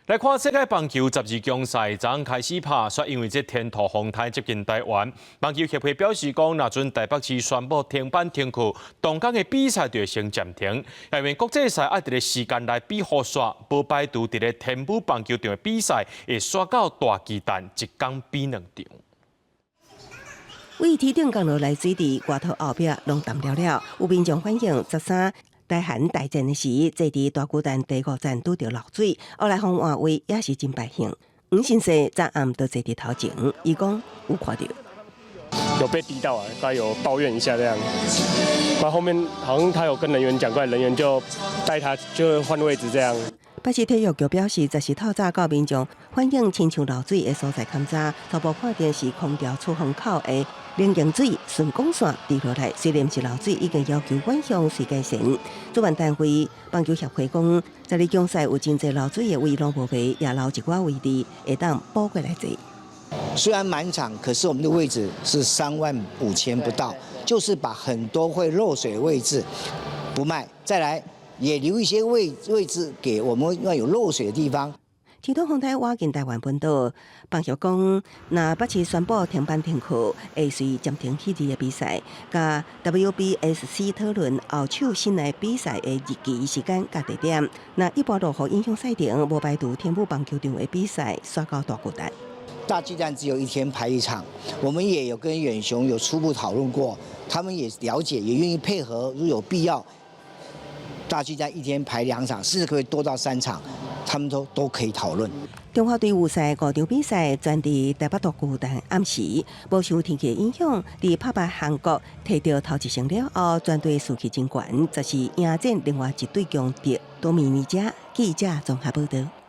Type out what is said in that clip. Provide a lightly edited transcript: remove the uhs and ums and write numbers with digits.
来看世界棒球12强赛，昨开始拍，却因为这天土风台接近台湾，棒球协会表示讲，若准台北市宣布停办停课，东港的比赛就会先暂停。因为国际赛爱伫个时间内比好耍，无排除伫个天母棒球场的比赛会刷到大鸡蛋，一天比两场。为提顶降落来水池，外头后壁拢淡了了，有民众反映13。台韩大战的时，坐伫大巨蛋第5站拄着漏水，后来风换位也是真败兴。黄先生昨暗都坐伫头前，伊讲有看到，有被滴到啊，他有抱怨一下这样。然后后面好像他有跟人员讲过来，人员就带他就换位置这样。北市体育局表示，10时透早到民众反映亲像漏水的所在勘查，初步判定是空调出风口的冷凝水顺光线滴落来。虽然是漏水，已经要求转向水界线。主办单位棒球协会讲，12强赛有真侪漏水的位拢无赔，也留一寡位置会当补过来坐。虽然满场，可是我们的位置是35000不到，就是把很多会漏水的位置不卖，再来。也留一些位置给我们要有漏水的地方。天土风台挖进台湾本岛，棒球讲，那北市宣布停办停课，会随暂停迄日的比赛，甲 WBSC 讨论后手新来比赛的日期、时间甲地点。那一般落雨影响赛程，无排除天母棒球场的比赛刷到大巨蛋。大巨蛋只有1天排1场，我们也有跟远雄有初步讨论过，他们也了解，也愿意配合，如有必要。大巨蛋1天排2场，甚至可以多到3场，他们都可以讨论。中华队伍赛5场比赛全伫台北大巨蛋暗时，无受天气影响，伫拍败韩国摕到头1胜了后，全队士气真悬，则是赢战另外一队强敌多米尼加。记者综合报道。